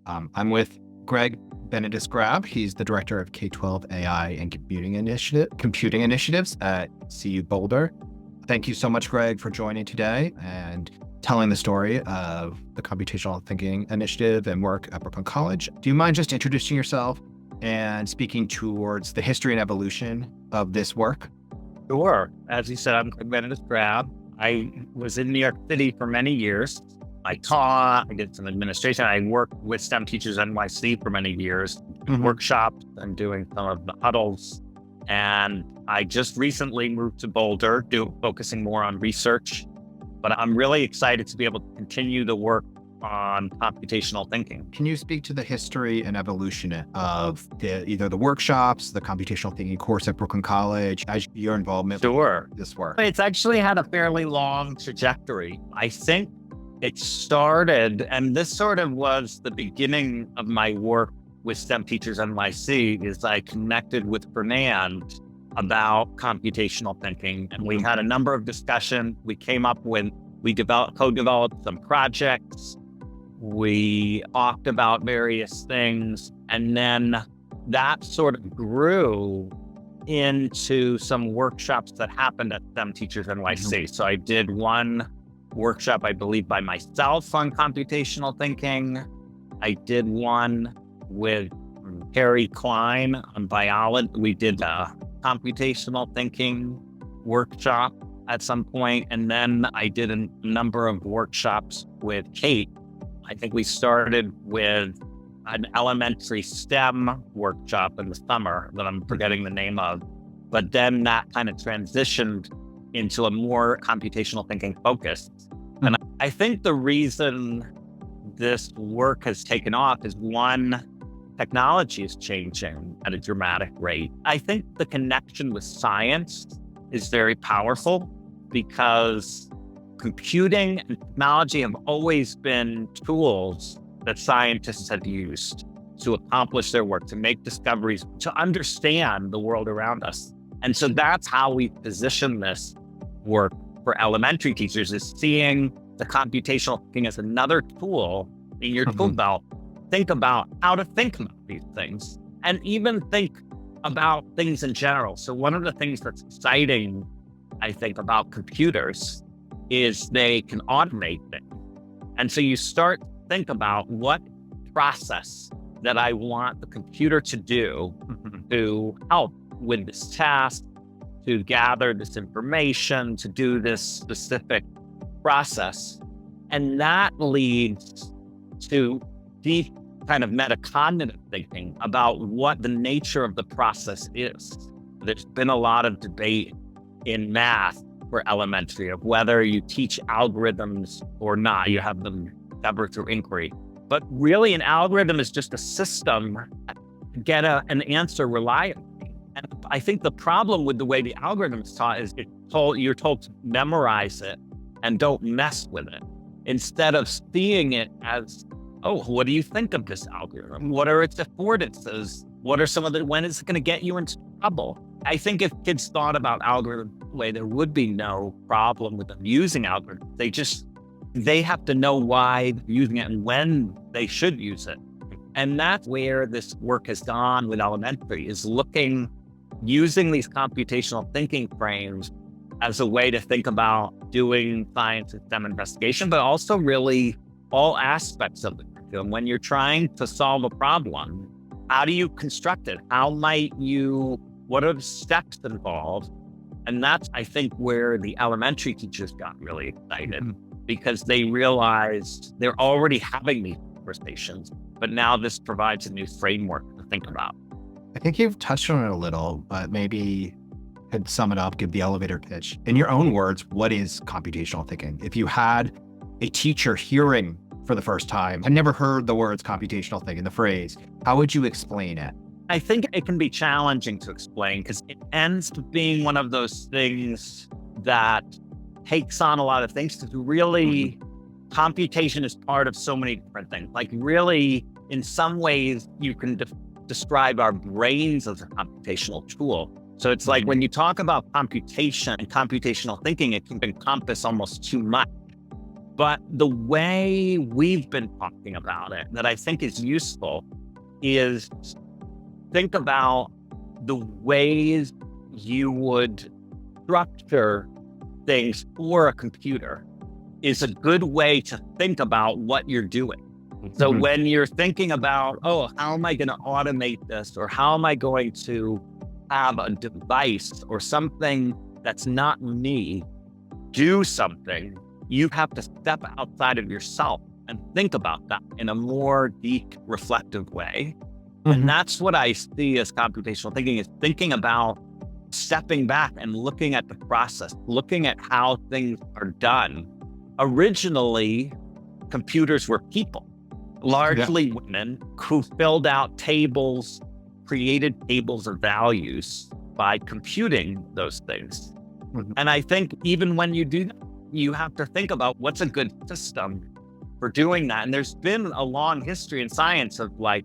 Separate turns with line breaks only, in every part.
I'm with Greg Benedis-Grab. He's the director of K-12 AI and computing initiatives at CU Boulder. Thank you so much, Greg, for joining today and telling the story of the Computational Thinking Initiative and work at Brooklyn College. Do you mind just introducing yourself and speaking towards the history and evolution of this work?
Sure. As you said, I'm Greg Benedis-Grab. I was in New York City for many years. I taught, I did some administration. I worked with STEMteachersNYC for many years, workshops and doing some of the huddles. And I just recently moved to Boulder, focusing more on research. But I'm really excited to be able to continue the work on computational thinking.
Can you speak to the history and evolution of either the workshops, the computational thinking course at Brooklyn College, as your involvement with this work?
It's actually had a fairly long trajectory. I think it started, and this sort of was the beginning of my work with STEM Teachers NYC, is I connected with Fernand about computational thinking. And we had a number of discussions. We came up with, co-developed some projects. We talked about various things. And then that sort of grew into some workshops that happened at STEM Teachers NYC. So I did one workshop, I believe, by myself on computational thinking. I did one with Harry Klein on biology. We did a computational thinking workshop at some point. And then I did a number of workshops with Kate. I think we started with an elementary STEM workshop in the summer that I'm forgetting the name of. But then that kind of transitioned into a more computational thinking focus. And I think the reason this work has taken off is, one, technology is changing at a dramatic rate. I think the connection with science is very powerful because computing and technology have always been tools that scientists have used to accomplish their work, to make discoveries, to understand the world around us. And so that's how we position this work for elementary teachers, is seeing the computational thinking as another tool in your tool belt. Think about how to think about these things and even think about things in general. So one of the things that's exciting, I think, about computers is they can automate things. And so you start to think about what process that I want the computer to do to help with this task, to gather this information, to do this specific process. And that leads to deep kind of metacognitive thinking about what the nature of the process is. There's been a lot of debate in math for elementary of whether you teach algorithms or not. You have them covered through inquiry. But really an algorithm is just a system to get an answer reliably. And I think the problem with the way the algorithm is taught is you're told to memorize it and don't mess with it, instead of seeing it as, oh, what do you think of this algorithm? What are its affordances? What are when is it going to get you into trouble? I think if kids thought about algorithms the way, there would be no problem with them using algorithms. They have to know why they're using it and when they should use it. And that's where this work has gone with elementary, is using these computational thinking frames as a way to think about doing science and STEM investigation, but also really all aspects of the curriculum. When you're trying to solve a problem, how do you construct it? What are the steps involved? And that's, I think, where the elementary teachers got really excited, because they realized they're already having these conversations, but now this provides a new framework to think about.
I think you've touched on it a little, but maybe could sum it up, give the elevator pitch. In your own words, what is computational thinking? If you had a teacher hearing for the first time, had never heard the words computational thinking, the phrase, how would you explain it?
I think it can be challenging to explain because it ends up being one of those things that takes on a lot of things, because really computation is part of so many different things. Like really, in some ways, you can describe our brains as a computational tool. So it's like when you talk about computation and computational thinking, it can encompass almost too much. But the way we've been talking about it that I think is useful is think about the ways you would structure things for a computer is a good way to think about what you're doing. So when you're thinking about, oh, how am I going to automate this? Or how am I going to have a device or something that's not me do something? You have to step outside of yourself and think about that in a more deep, reflective way. And that's what I see as computational thinking, is thinking about stepping back and looking at the process, looking at how things are done. Originally, computers were people, largely women, who filled out tables, created tables of values by computing those things. And I think even when you do that, you have to think about what's a good system for doing that. And there's been a long history in science of like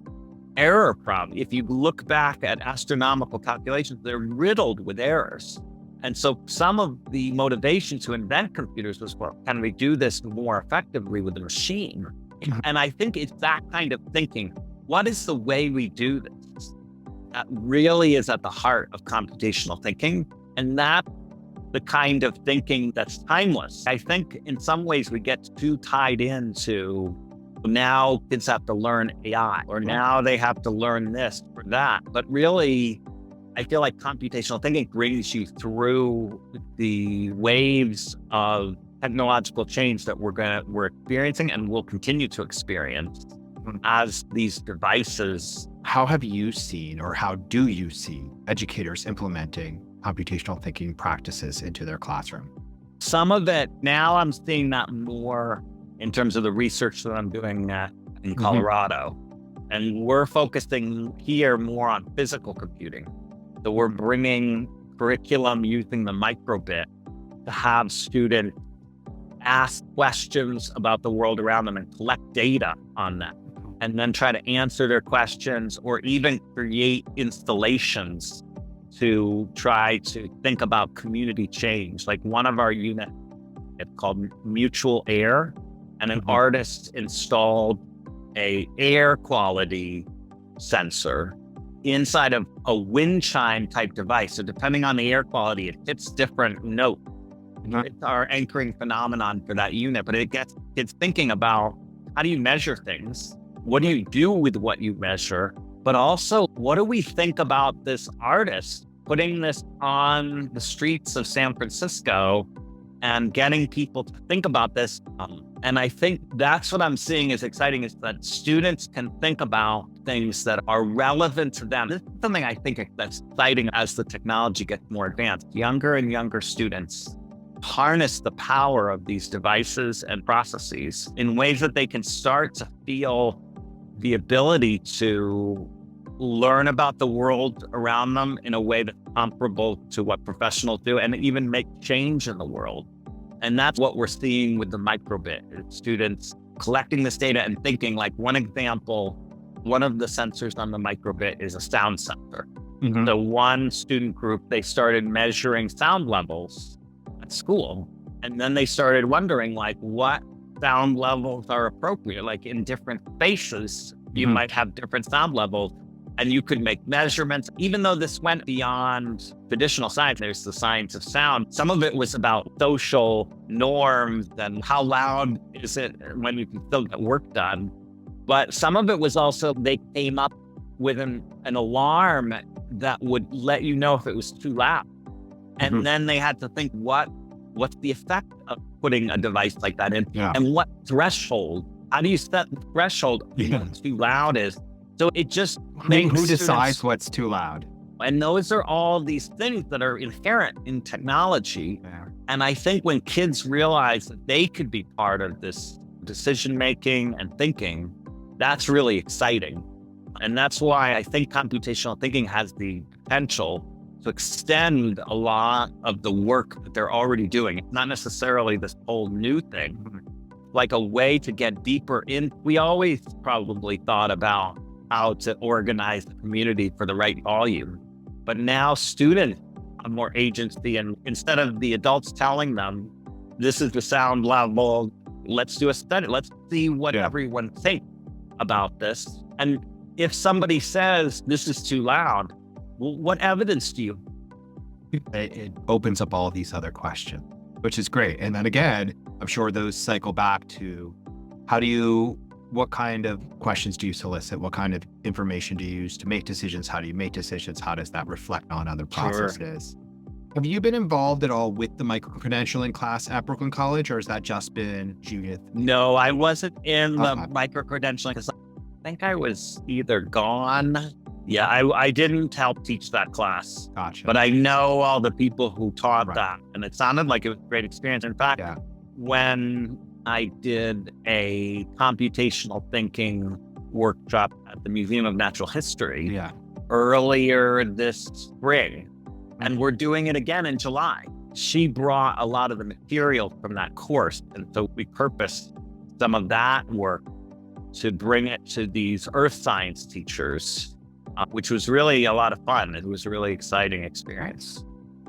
error problems. If you look back at astronomical calculations, they're riddled with errors. And so some of the motivation to invent computers was, well, can we do this more effectively with a machine? And I think it's that kind of thinking. What is the way we do this? That really is at the heart of computational thinking. And that's the kind of thinking that's timeless. I think in some ways we get too tied into now kids have to learn AI, or now they have to learn this or that. But really, I feel like computational thinking brings you through the waves of technological change that we're experiencing and will continue to experience as these devices.
How have you seen, or how do you see educators implementing computational thinking practices into their classroom?
Some of it, now I'm seeing that more in terms of the research that I'm doing in Colorado. And we're focusing here more on physical computing. So we're bringing curriculum using the microbit to have students ask questions about the world around them and collect data on that, and then try to answer their questions, or even create installations to try to think about community change. Like one of our units, it's called Mutual Air, and an artist installed a air quality sensor inside of a wind chime type device. So depending on the air quality, it hits different notes. It's our anchoring phenomenon for that unit, but it gets kids thinking about, how do you measure things? What do you do with what you measure? But also, what do we think about this artist putting this on the streets of San Francisco and getting people to think about this? And I think that's what I'm seeing is exciting, is that students can think about things that are relevant to them. This is something I think that's exciting as the technology gets more advanced. Younger and younger students harness the power of these devices and processes in ways that they can start to feel the ability to learn about the world around them in a way that's comparable to what professionals do, and even make change in the world. And that's what we're seeing with the microbit. It's students collecting this data and thinking. Like one example, one of the sensors on the microbit is a sound sensor. So one student group, they started measuring sound levels at school. And then they started wondering, like, what sound levels are appropriate? Like in different spaces, you might have different sound levels. And you could make measurements. Even though this went beyond traditional science, there's the science of sound. Some of it was about social norms and how loud is it when you can still get work done. But some of it was also, they came up with an alarm that would let you know if it was too loud. And then they had to think, what's the effect of putting a device like that in? And what threshold? How do you set the threshold of what too loud is? So it just makes
who decides what's too loud?
And those are all these things that are inherent in technology. And I think when kids realize that they could be part of this decision-making and thinking, that's really exciting. And that's why I think computational thinking has the potential to extend a lot of the work that they're already doing. It's not necessarily this whole new thing, like a way to get deeper in. We always probably thought about how to organize the community for the right volume. But now students have more agency, and instead of the adults telling them, this is the sound level, let's do a study. Let's see what everyone thinks about this. And if somebody says this is too loud, well, what evidence do you?
It opens up all these other questions, which is great. And then again, I'm sure those cycle back to what kind of questions do you solicit? What kind of information do you use to make decisions? How do you make decisions? How does that reflect on other processes? Sure. Have you been involved at all with the micro-credentialing class at Brooklyn College, or has that just been Judith?
No, I wasn't in the micro-credentialing because I think I was either gone. Yeah, I didn't help teach that class.
Gotcha.
But I know all the people who taught that, and it sounded like it was a great experience. In fact, when I did a computational thinking workshop at the Museum of Natural History earlier this spring, and we're doing it again in July. She brought a lot of the material from that course. And so we purposed some of that work to bring it to these earth science teachers, which was really a lot of fun. It was a really exciting experience.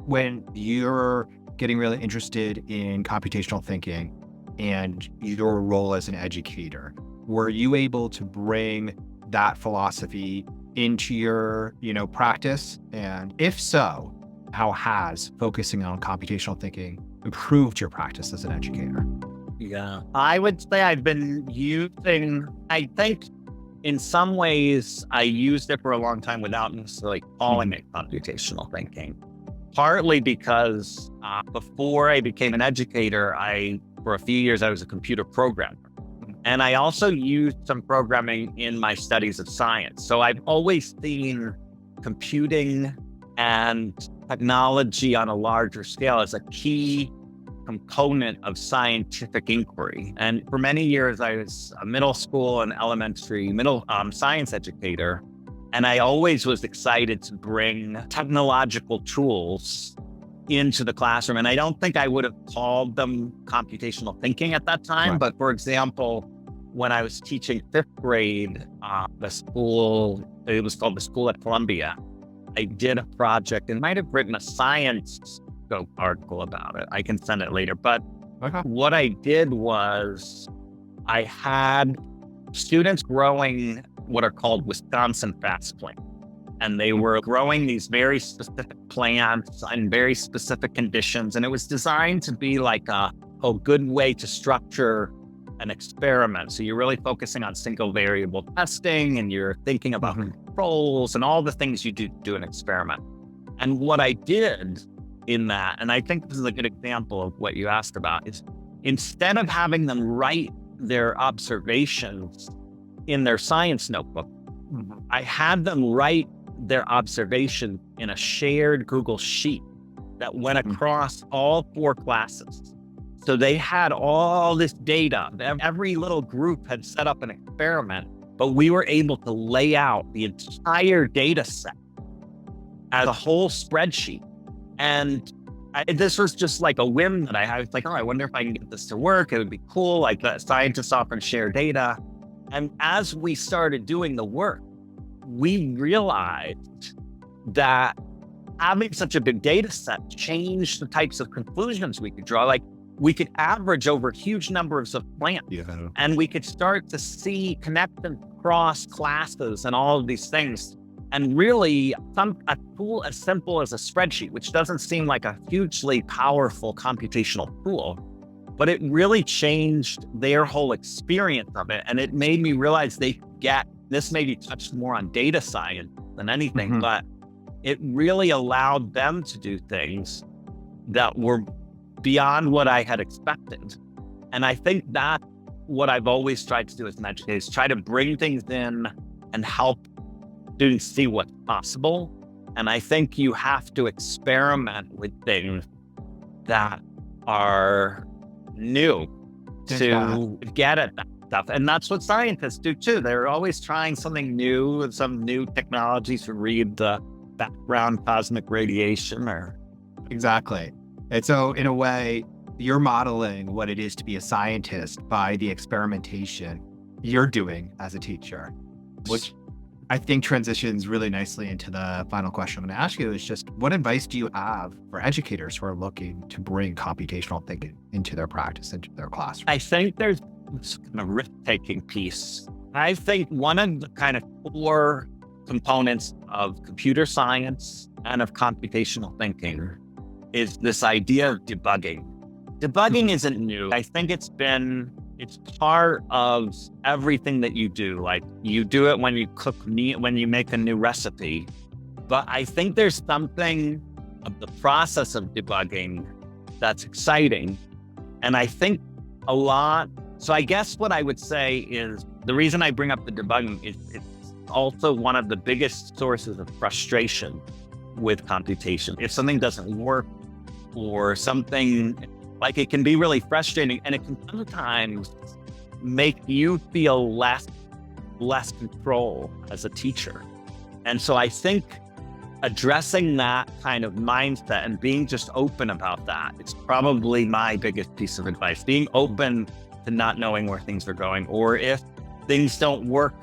When you're getting really interested in computational thinking and your role as an educator, were you able to bring that philosophy into your, practice? And if so, how has focusing on computational thinking improved your practice as an educator?
Yeah, I would say I've been I think in some ways I used it for a long time without necessarily calling it computational thinking. Partly because before I became an educator, for a few years, I was a computer programmer. And I also used some programming in my studies of science. So I've always seen computing and technology on a larger scale as a key component of scientific inquiry. And for many years, I was a middle school and elementary science educator. And I always was excited to bring technological tools into the classroom. And I don't think I would have called them computational thinking at that time. Right. But for example, when I was teaching fifth grade, it was called the School at Columbia. I did a project and might have written a science scope article about it. I can send it later. But what I did was I had students growing what are called Wisconsin fast plants. And they were growing these very specific plants in very specific conditions. And it was designed to be like a good way to structure an experiment. So you're really focusing on single variable testing and you're thinking about controls and all the things you do an experiment. And what I did in that, and I think this is a good example of what you asked about, is instead of having them write their observations in their science notebook, I had them write their observation in a shared Google Sheet that went across all 4 classes. So they had all this data. Every little group had set up an experiment, but we were able to lay out the entire data set as a whole spreadsheet. And this was just like a whim that I had. It's like, I wonder if I can get this to work. It would be cool. Like the scientists often share data. And as we started doing the work, we realized that having such a big data set changed the types of conclusions we could draw. Like we could average over huge numbers of plants and we could start to see connections across classes and all of these things. And really a tool as simple as a spreadsheet, which doesn't seem like a hugely powerful computational tool, but it really changed their whole experience of it. And it made me realize this maybe touched more on data science than anything, but it really allowed them to do things that were beyond what I had expected. And I think that's what I've always tried to do as an educator, is try to bring things in and help students see what's possible. And I think you have to experiment with things that are new to get at that stuff. And that's what scientists do too. They're always trying something new and some new technologies to read the background cosmic radiation or.
Exactly. And so in a way, you're modeling what it is to be a scientist by the experimentation you're doing as a teacher, which I think transitions really nicely into the final question I'm going to ask you is just what advice do you have for educators who are looking to bring computational thinking into their practice, into their classroom?
I think there's this kind of risk-taking piece. I think one of the kind of core components of computer science and of computational thinking is this idea of debugging. Debugging isn't new. I think it's part of everything that you do. Like you do it when you when you make a new recipe. But I think there's something of the process of debugging that's exciting. And I think so I guess what I would say is the reason I bring up the debugging is it's also one of the biggest sources of frustration with computation. If something doesn't work or something, like it can be really frustrating and it can sometimes make you feel less control as a teacher. And so I think addressing that kind of mindset and being just open about that, it's probably my biggest piece of advice. Being open to not knowing where things are going, or if things don't work,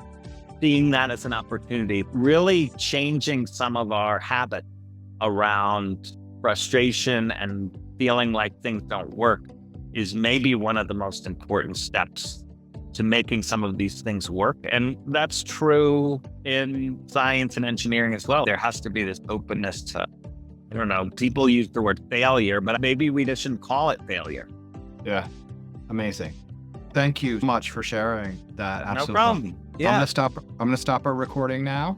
seeing that as an opportunity, really changing some of our habits around frustration and feeling like things don't work is maybe one of the most important steps to making some of these things work. And that's true in science and engineering as well. There has to be this openness to, I don't know, people use the word failure, but maybe we just shouldn't call it failure.
Yeah. Amazing. Thank you so much for sharing that.
No problem. Yeah.
I'm going to stop our recording now.